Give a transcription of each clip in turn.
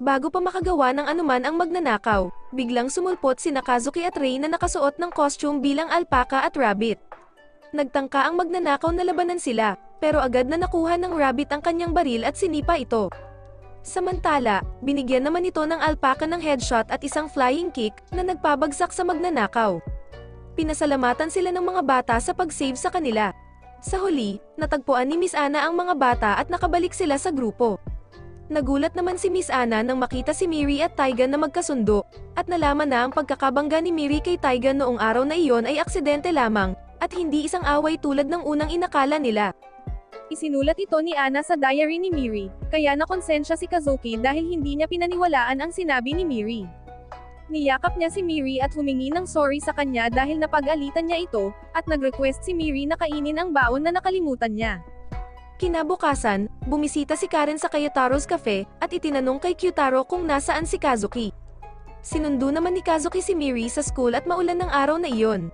Bago pa makagawa ng anuman ang magnanakaw, biglang sumulpot sina Kazuki at Rei na nakasuot ng costume bilang alpaka at rabbit. Nagtangka ang magnanakaw na labanan sila, pero agad na nakuha ng rabbit ang kanyang baril at sinipa ito. Samantala, binigyan naman ito ng alpaka ng headshot at isang flying kick na nagpabagsak sa magnanakaw. Pinasalamatan sila ng mga bata sa pag-save sa kanila. Sa huli, natagpuan ni Miss Anna ang mga bata at nakabalik sila sa grupo. Nagulat naman si Miss Anna nang makita si Miri at Taiga na magkasundo, at nalaman na ang pagkakabangga ni Miri kay Taiga noong araw na iyon ay aksidente lamang, at hindi isang away tulad ng unang inakala nila. Isinulat ito ni Anna sa diary ni Miri, kaya nakonsensya si Kazuki dahil hindi niya pinaniwalaan ang sinabi ni Miri. Niyakap niya si Miri at humingi ng sorry sa kanya dahil napag-alitan niya ito, at nag-request si Miri na kainin ang baon na nakalimutan niya. Kinabukasan, bumisita si Karen sa Kyutaro's Cafe, at itinanong kay Kyutaro kung nasaan si Kazuki. Sinundo naman ni Kazuki si Miri sa school at maulan ng araw na iyon.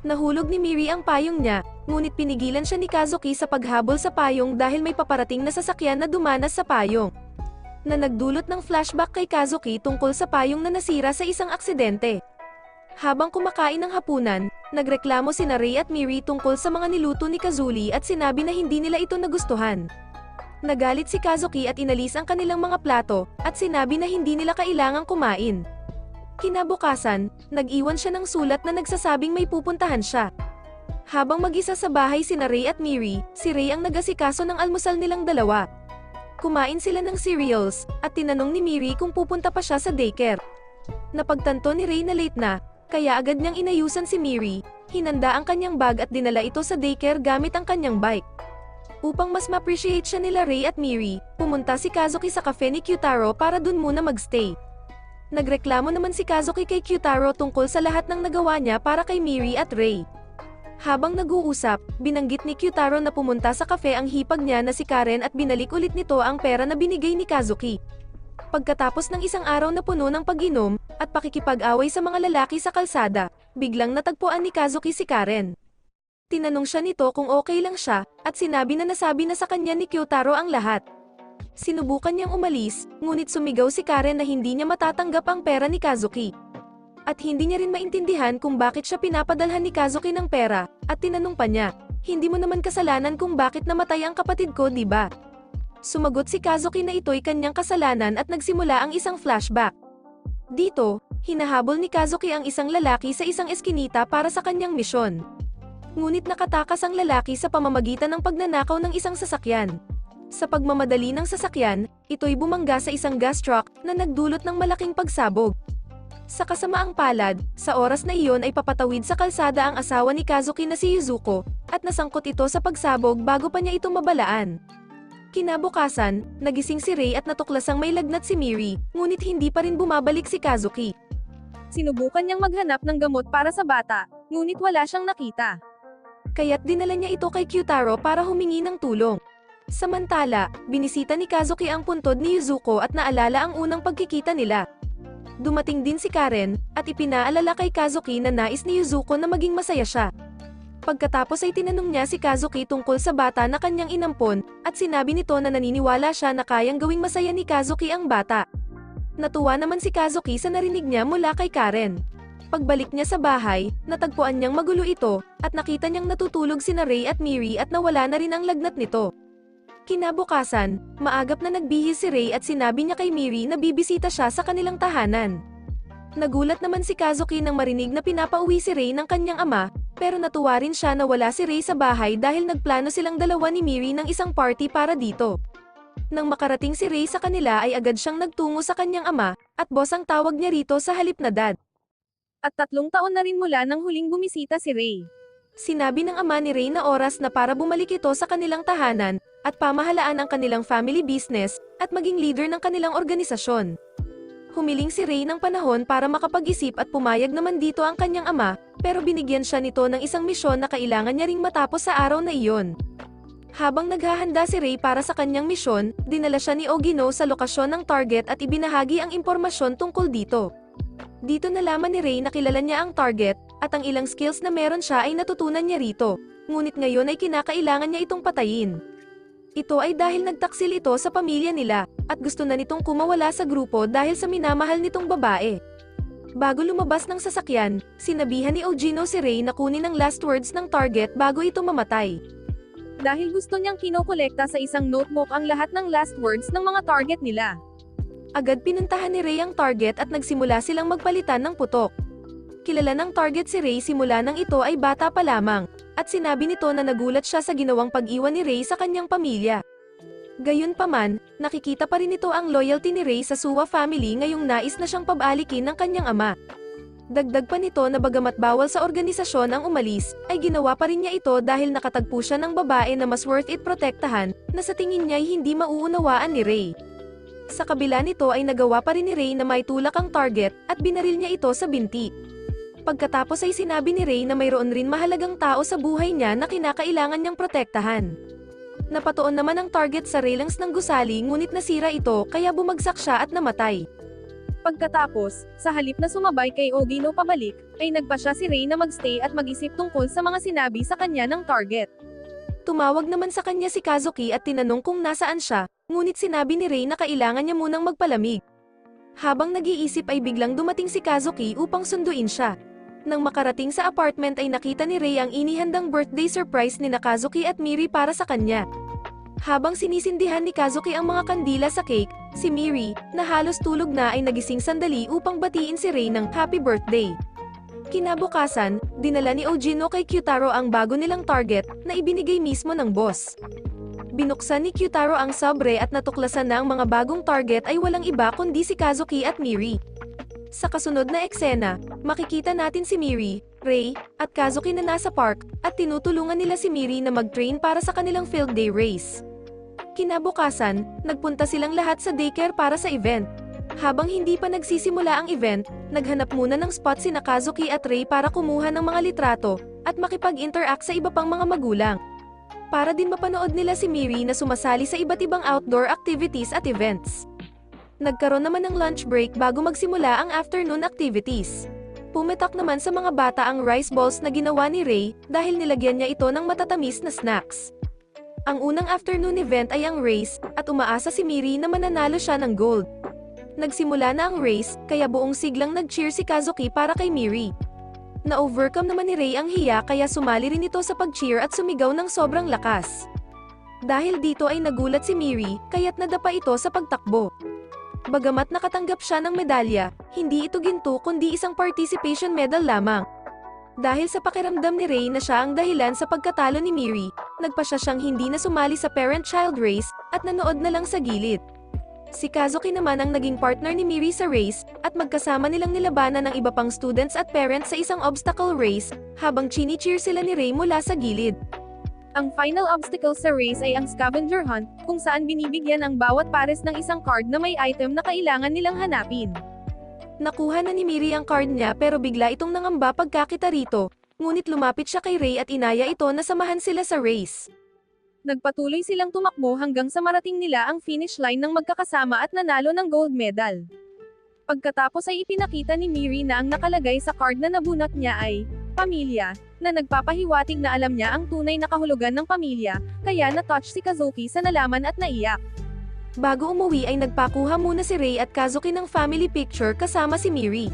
Nahulog ni Miri ang payong niya, ngunit pinigilan siya ni Kazuki sa paghabol sa payong dahil may paparating na sasakyan na dumanas sa payong, na nagdulot ng flashback kay Kazuki tungkol sa payong na nasira sa isang aksidente. Habang kumakain ng hapunan, nagreklamo sina Rei at Miri tungkol sa mga niluto ni Kazuli at sinabi na hindi nila ito nagustuhan. Nagalit si Kazuki at inalis ang kanilang mga plato, at sinabi na hindi nila kailangang kumain. Kinabukasan, nag-iwan siya ng sulat na nagsasabing may pupuntahan siya. Habang mag-isa sa bahay sina Rei at Miri, si Rei ang nagasikaso ng almusal nilang dalawa. Kumain sila ng cereals, at tinanong ni Miri kung pupunta pa siya sa daycare. Napagtanto ni Rei na late na, kaya agad niyang inayusan si Miri, hinanda ang kanyang bag at dinala ito sa daycare gamit ang kanyang bike. Upang mas ma-appreciate siya nila Rei at Miri, pumunta si Kazuki sa cafe ni Kyutaro para dun muna magstay. Nagreklamo naman si Kazuki kay Kyutaro tungkol sa lahat ng nagawa niya para kay Miri at Rei. Habang nag-uusap, binanggit ni Kyutaro na pumunta sa cafe ang hipag niya na si Karen at binalik ulit nito ang pera na binigay ni Kazuki. Pagkatapos ng isang araw na puno ng pag-inom, at pakikipag-away sa mga lalaki sa kalsada, biglang natagpuan ni Kazuki si Karen. Tinanong siya nito kung okay lang siya, at sinabi na nasabi na sa kanya ni Kyutaro ang lahat. Sinubukan niyang umalis, ngunit sumigaw si Karen na hindi niya matatanggap ang pera ni Kazuki. At hindi niya rin maintindihan kung bakit siya pinapadalhan ni Kazuki ng pera, at tinanong pa niya, "Hindi mo naman kasalanan kung bakit namatay ang kapatid ko, di ba?" Sumagot si Kazuki na ito'y kanyang kasalanan at nagsimula ang isang flashback. Dito, hinahabol ni Kazuki ang isang lalaki sa isang eskinita para sa kanyang misyon. Ngunit nakatakas ang lalaki sa pamamagitan ng pagnanakaw ng isang sasakyan. Sa pagmamadali ng sasakyan, ito'y bumangga sa isang gas truck na nagdulot ng malaking pagsabog. Sa kasamaang palad, sa oras na iyon ay papatawid sa kalsada ang asawa ni Kazuki na si Yuzuko, at nasangkot ito sa pagsabog bago pa niya ito mabalaan. Kinabukasan, nagising si Rei at natuklasang may lagnat si Miri, ngunit hindi pa rin bumabalik si Kazuki. Sinubukan niyang maghanap ng gamot para sa bata, ngunit wala siyang nakita. Kaya't dinala niya ito kay Kyutaro para humingi ng tulong. Samantala, binisita ni Kazuki ang puntod ni Yuzuko at naalala ang unang pagkikita nila. Dumating din si Karen, at ipinaalala kay Kazuki na nais ni Yuzuko na maging masaya siya. Pagkatapos ay tinanong niya si Kazuki tungkol sa bata na kanyang inampon, at sinabi nito na naniniwala siya na kayang gawing masaya ni Kazuki ang bata. Natuwa naman si Kazuki sa narinig niya mula kay Karen. Pagbalik niya sa bahay, natagpuan niyang magulo ito, at nakita niyang natutulog sina Rei at Miri at nawala na rin ang lagnat nito. Kinabukasan, maagap na nagbihis si Rei at sinabi niya kay Miri na bibisita siya sa kanilang tahanan. Nagulat naman si Kazuki nang marinig na pinapauwi si Rei ng kanyang ama, pero natuwa rin siya na wala si Rei sa bahay dahil nagplano silang dalawa ni Miri ng isang party para dito. Nang makarating si Rei sa kanila ay agad siyang nagtungo sa kanyang ama, at boss ang tawag niya rito sa halip na dad. At 3 taon na rin mula nang huling bumisita si Rei. Sinabi ng ama ni Rei na oras na para bumalik ito sa kanilang tahanan, at pamahalaan ang kanilang family business, at maging leader ng kanilang organisasyon. Humiling si Rei ng panahon para makapag-isip at pumayag naman dito ang kanyang ama, pero binigyan siya nito ng isang misyon na kailangan niya ring matapos sa araw na iyon. Habang naghahanda si Rei para sa kanyang misyon, dinala siya ni Ogino sa lokasyon ng target at ibinahagi ang impormasyon tungkol dito. Dito nalaman ni Rei na kilala niya ang target, at ang ilang skills na meron siya ay natutunan niya rito, ngunit ngayon ay kinakailangan niya itong patayin. Ito ay dahil nagtaksil ito sa pamilya nila, at gusto na nitong kumawala sa grupo dahil sa minamahal nitong babae. Bago lumabas ng sasakyan, sinabihan ni Ogino si Ray na kunin ang last words ng target bago ito mamatay. Dahil gusto niyang kinokolekta sa isang notebook ang lahat ng last words ng mga target nila. Agad pinuntahan ni Ray ang target at nagsimula silang magpalitan ng putok. Kilala ng target si Ray simula nang ito ay bata pa lamang, at sinabi nito na nagulat siya sa ginawang pag-iwan ni Ray sa kanyang pamilya. Gayunpaman, nakikita pa rin ito ang loyalty ni Ray sa Suwa family ngayong nais na siyang pabalikin ng kanyang ama. Dagdag pa nito na bagamat bawal sa organisasyon ang umalis, ay ginawa pa rin niya ito dahil nakatagpo siya ng babae na mas worth it protektahan, na sa tingin niya ay hindi mauunawaan ni Ray. Sa kabila nito ay nagawa pa rin ni Ray na may tulak ang target, at binaril niya ito sa binti. Pagkatapos ay sinabi ni Ray na mayroon rin mahalagang tao sa buhay niya na kinakailangan niyang protektahan. Napatuon naman ang target sa railings ng gusali ngunit nasira ito kaya bumagsak siya at namatay. Pagkatapos, sa halip na sumabay kay Ogino pabalik, ay nagpasya si Ray na magstay at mag-isip tungkol sa mga sinabi sa kanya ng target. Tumawag naman sa kanya si Kazuki at tinanong kung nasaan siya, ngunit sinabi ni Ray na kailangan niya munang magpalamig. Habang nag-iisip ay biglang dumating si Kazuki upang sunduin siya. Nang makarating sa apartment ay nakita ni Ray ang inihandang birthday surprise ni Kazuki at Miri para sa kanya. Habang sinisindihan ni Kazuki ang mga kandila sa cake, si Miri, na halos tulog na ay nagising sandali upang batiin si Ray ng happy birthday. Kinabukasan, dinala ni Ogino kay Kyutaro ang bago nilang target, na ibinigay mismo ng boss. Binuksan ni Kyutaro ang sobre at natuklasan na ang mga bagong target ay walang iba kundi si Kazuki at Miri. Sa kasunod na eksena, makikita natin si Miri, Ray, at Kazuki na nasa park, at tinutulungan nila si Miri na mag-train para sa kanilang field day race. Kinabukasan, nagpunta silang lahat sa daycare para sa event. Habang hindi pa nagsisimula ang event, naghanap muna ng spot si Kazuki at Ray para kumuha ng mga litrato, at makipag-interact sa iba pang mga magulang. Para din mapanood nila si Miri na sumasali sa iba't ibang outdoor activities at events. Nagkaroon naman ng lunch break bago magsimula ang afternoon activities. Pumetak naman sa mga bata ang rice balls na ginawa ni Ray dahil nilagyan niya ito ng matatamis na snacks. Ang unang afternoon event ay ang race, at umaasa si Miri na mananalo siya ng gold. Nagsimula na ang race, kaya buong siglang nag-cheer si Kazuki para kay Miri. Na-overcome naman ni Ray ang hiya kaya sumali rin ito sa pag-cheer at sumigaw ng sobrang lakas. Dahil dito ay nagulat si Miri, kaya't nadapa ito sa pagtakbo. Bagamat nakatanggap siya ng medalya, hindi ito ginto kundi isang participation medal lamang. Dahil sa pakiramdam ni Ray na siya ang dahilan sa pagkatalo ni Miri, nagpasya siyang hindi na sumali sa parent-child race, at nanood na lang sa gilid. Si Kazuki naman ang naging partner ni Miri sa race, at magkasama nilang nilabanan ng iba pang students at parents sa isang obstacle race, habang chini-cheer sila ni Ray mula sa gilid. Ang final obstacle sa race ay ang scavenger hunt, kung saan binibigyan ang bawat pares ng isang card na may item na kailangan nilang hanapin. Nakuha na ni Miri ang card niya pero bigla itong nangamba pagkakita rito, ngunit lumapit siya kay Ray at inaya ito na samahan sila sa race. Nagpatuloy silang tumakbo hanggang sa marating nila ang finish line ng magkakasama at nanalo ng gold medal. Pagkatapos ay ipinakita ni Miri na ang nakalagay sa card na nabunot niya ay pamilya, na nagpapahiwatig na alam niya ang tunay na kahulugan ng pamilya, kaya na-touch si Kazuki sa nalaman at naiyak. Bago umuwi ay nagpakuha muna si Ray at Kazuki ng family picture kasama si Miri.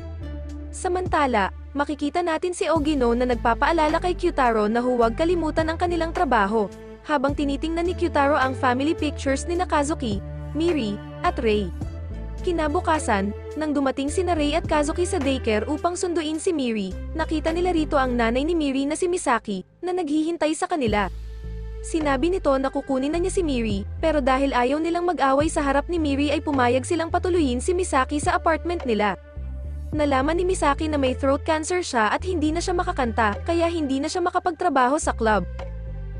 Samantala, makikita natin si Ogino na nagpapaalala kay Kyutaro na huwag kalimutan ang kanilang trabaho, habang tinitingnan ni Kyutaro ang family pictures ni Kazuki, Miri, at Ray. Kinabukasan, nang dumating sina Ray at Kazuki sa daycare upang sunduin si Miri, nakita nila rito ang nanay ni Miri na si Misaki, na naghihintay sa kanila. Sinabi nito na kukunin na niya si Miri, pero dahil ayaw nilang mag-away sa harap ni Miri ay pumayag silang patuluyin si Misaki sa apartment nila. Nalaman ni Misaki na may throat cancer siya at hindi na siya makakanta, kaya hindi na siya makapagtrabaho sa club.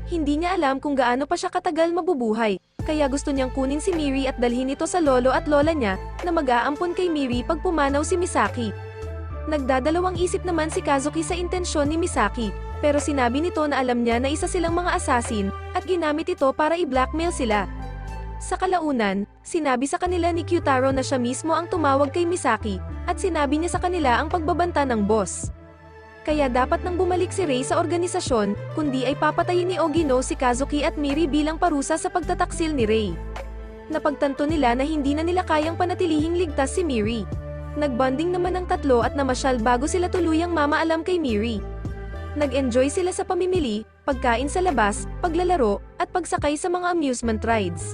Hindi niya alam kung gaano pa siya katagal mabubuhay, kaya gusto niyang kunin si Miri at dalhin ito sa lolo at lola niya, na mag-aampon kay Miri pag pumanaw si Misaki. Nagdadalawang isip naman si Kazuki sa intensyon ni Misaki, pero sinabi nito na alam niya na isa silang mga assassin, at ginamit ito para i-blackmail sila. Sa kalaunan, sinabi sa kanila ni Kyutaro na siya mismo ang tumawag kay Misaki, at sinabi niya sa kanila ang pagbabanta ng boss. Kaya dapat nang bumalik si Rei sa organisasyon, kundi ay papatayin ni Ogino si Kazuki at Miri bilang parusa sa pagtataksil ni Rei. Napagtanto nila na hindi na nila kayang panatilihing ligtas si Miri. Nagbonding naman ang tatlo at namasyal bago sila tuluyang mamaalam kay Miri. Nag-enjoy sila sa pamimili, pagkain sa labas, paglalaro, at pagsakay sa mga amusement rides.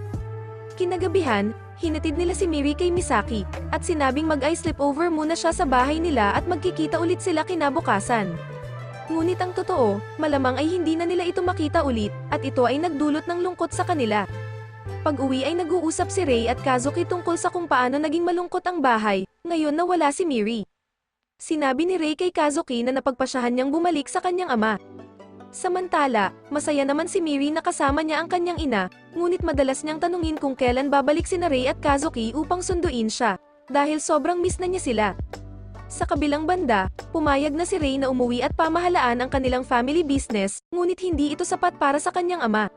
Kinagabihan, hinatid nila si Miri kay Misaki, at sinabing mag-ice sleepover muna siya sa bahay nila at magkikita ulit sila kinabukasan. Ngunit ang totoo, malamang ay hindi na nila ito makita ulit, at ito ay nagdulot ng lungkot sa kanila. Pag-uwi ay nag-uusap si Rei at Kazuki tungkol sa kung paano naging malungkot ang bahay, ngayon na wala si Miri. Sinabi ni Rei kay Kazuki na napagpasyahan niyang bumalik sa kanyang ama. Samantala, masaya naman si Miri na kasama niya ang kanyang ina, ngunit madalas niyang tanungin kung kailan babalik sina Rei at Kazuki upang sunduin siya, dahil sobrang miss na niya sila. Sa kabilang banda, pumayag na si Rei na umuwi at pamahalaan ang kanilang family business, ngunit hindi ito sapat para sa kanyang ama.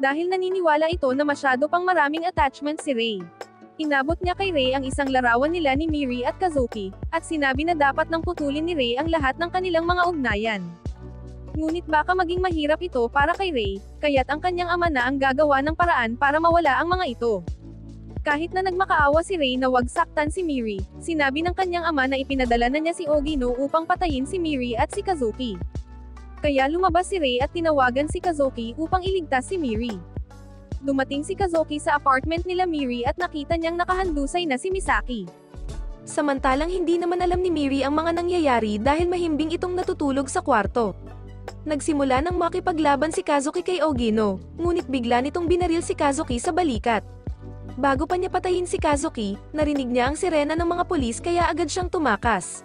Dahil naniniwala ito na masyado pang maraming attachment si Rei. Inabot niya kay Rei ang isang larawan nila ni Miri at Kazuki, at sinabi na dapat nang putulin ni Rei ang lahat ng kanilang mga ugnayan. Ngunit baka maging mahirap ito para kay Rei, kaya't ang kanyang ama na ang gagawa ng paraan para mawala ang mga ito. Kahit na nagmakaawa si Rei na wag saktan si Miri, sinabi ng kanyang ama na ipinadala na niya si Ogino upang patayin si Miri at si Kazuki. Kaya lumabas si Rei at tinawagan si Kazuki upang iligtas si Miri. Dumating si Kazuki sa apartment nila Miri at nakita niyang nakahandusay na si Misaki. Samantalang hindi naman alam ni Miri ang mga nangyayari dahil mahimbing itong natutulog sa kwarto. Nagsimula nang makipaglaban si Kazuki kay Ogino, ngunit bigla nitong binaril si Kazuki sa balikat. Bago pa niya patayin si Kazuki, narinig niya ang sirena ng mga pulis kaya agad siyang tumakas.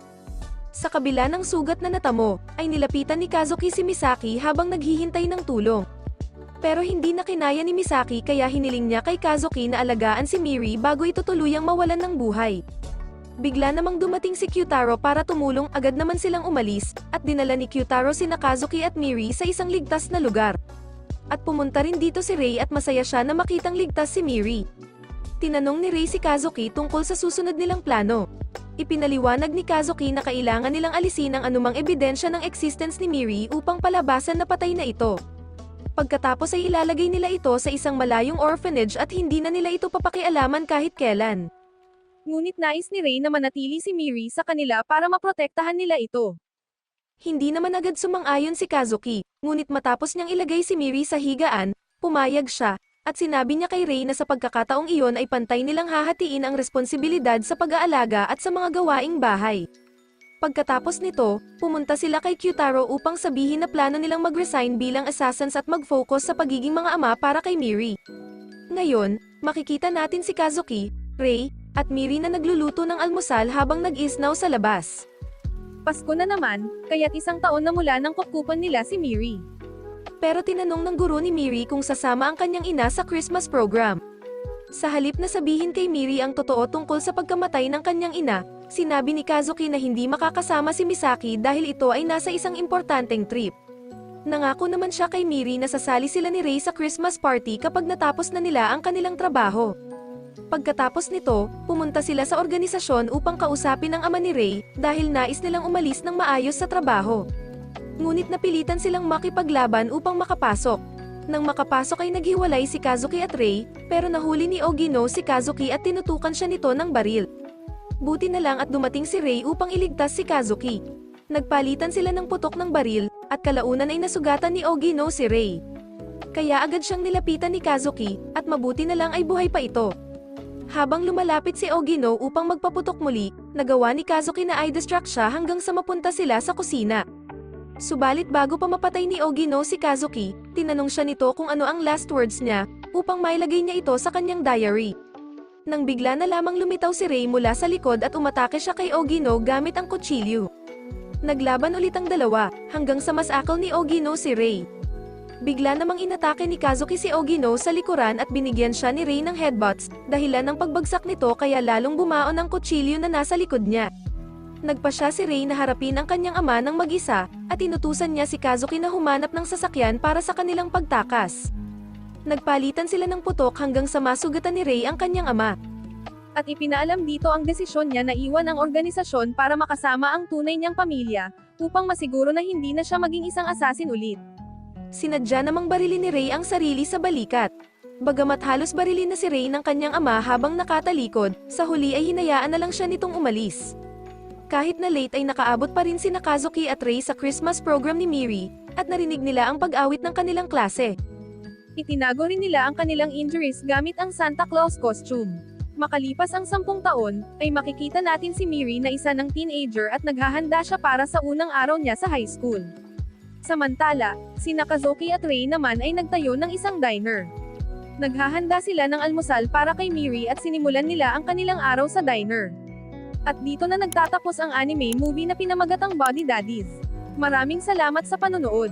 Sa kabila ng sugat na natamo, ay nilapitan ni Kazuki si Misaki habang naghihintay ng tulong. Pero hindi na kinaya ni Misaki kaya hiniling niya kay Kazuki na alagaan si Miri bago ito tuluyang mawalan ng buhay. Bigla namang dumating si Kyutaro para tumulong, agad naman silang umalis, at dinala ni Kyutaro sina Kazuki at Miri sa isang ligtas na lugar. At pumunta rin dito si Rei at masaya siya na makitang ligtas si Miri. Tinanong ni Rei si Kazuki tungkol sa susunod nilang plano. Ipinaliwanag ni Kazuki na kailangan nilang alisin ang anumang ebidensya ng existence ni Miri upang palabasan na patay na ito. Pagkatapos ay ilalagay nila ito sa isang malayong orphanage at hindi na nila ito papakialaman kahit kailan. Ngunit nais ni Rei na manatili si Miri sa kanila para maprotektahan nila ito. Hindi naman agad sumang-ayon si Kazuki, ngunit matapos niyang ilagay si Miri sa higaan, pumayag siya, at sinabi niya kay Rei na sa pagkakataong iyon ay pantay nilang hahatiin ang responsibilidad sa pag-aalaga at sa mga gawaing bahay. Pagkatapos nito, pumunta sila kay Kyutaro upang sabihin na plano nilang mag-resign bilang assassins at mag-focus sa pagiging mga ama para kay Miri. Ngayon, makikita natin si Kazuki, Rei, at Miri na nagluluto ng almusal habang nag-isnaw sa labas. Pasko na naman, kaya't isang taon na mula nang kukupan nila si Miri. Pero tinanong ng guro ni Miri kung sasama ang kanyang ina sa Christmas program. Sa halip na sabihin kay Miri ang totoo tungkol sa pagkamatay ng kanyang ina, sinabi ni Kazuki na hindi makakasama si Misaki dahil ito ay nasa isang importanteng trip. Nangako naman siya kay Miri na sasali sila ni Rei sa Christmas party kapag natapos na nila ang kanilang trabaho. Pagkatapos nito, pumunta sila sa organisasyon upang kausapin ang ama ni Rei dahil nais nilang umalis ng maayos sa trabaho. Ngunit napilitan silang makipaglaban upang makapasok. Nang makapasok ay naghiwalay si Kazuki at Rei, pero nahuli ni Ogino si Kazuki at tinutukan siya nito ng baril. Buti na lang at dumating si Rei upang iligtas si Kazuki. Nagpalitan sila ng putok ng baril, at kalaunan ay nasugatan ni Ogino si Rei. Kaya agad siyang nilapitan ni Kazuki, at mabuti na lang ay buhay pa ito. Habang lumalapit si Ogino upang magpaputok muli, nagawa ni Kazuki na i-distract siya hanggang sa mapunta sila sa kusina. Subalit bago pa mapatay ni Ogino si Kazuki, tinanong siya nito kung ano ang last words niya, upang mailagay niya ito sa kanyang diary. Nang bigla na lamang lumitaw si Rei mula sa likod at umatake siya kay Ogino gamit ang kutsilyo. Naglaban ulit ang dalawa, hanggang sa masakaw ni Ogino si Rei. Bigla namang inatake ni Kazuki si Ogino sa likuran at binigyan siya ni Rei ng headbutts, dahilan ng pagbagsak nito kaya lalong bumaon ang kutsilyo na nasa likod niya. Nagpasya si Rei na harapin ang kanyang ama ng mag-isa, at inutusan niya si Kazuki na humanap ng sasakyan para sa kanilang pagtakas. Nagpalitan sila ng putok hanggang sa masugatan ni Rei ang kanyang ama. At ipinaalam dito ang desisyon niya na iwan ang organisasyon para makasama ang tunay niyang pamilya, upang masiguro na hindi na siya maging isang assassin ulit. Sinadya namang barilin ni Ray ang sarili sa balikat. Bagamat halos barilin na si Ray ng kanyang ama habang nakatalikod, sa huli ay hinayaan na lang siya nitong umalis. Kahit na late ay nakaabot pa rin si Kazuki at Ray sa Christmas program ni Miri, at narinig nila ang pag-awit ng kanilang klase. Itinago rin nila ang kanilang injuries gamit ang Santa Claus costume. Makalipas ang 10 taon, ay makikita natin si Miri na isa ng teenager at naghahanda siya para sa unang araw niya sa high school. Samantala, si Kazuki at Ray naman ay nagtayo ng isang diner. Naghahanda sila ng almusal para kay Miri at sinimulan nila ang kanilang araw sa diner. At dito na nagtatapos ang anime movie na pinamagatang Body Daddies. Maraming salamat sa panonood.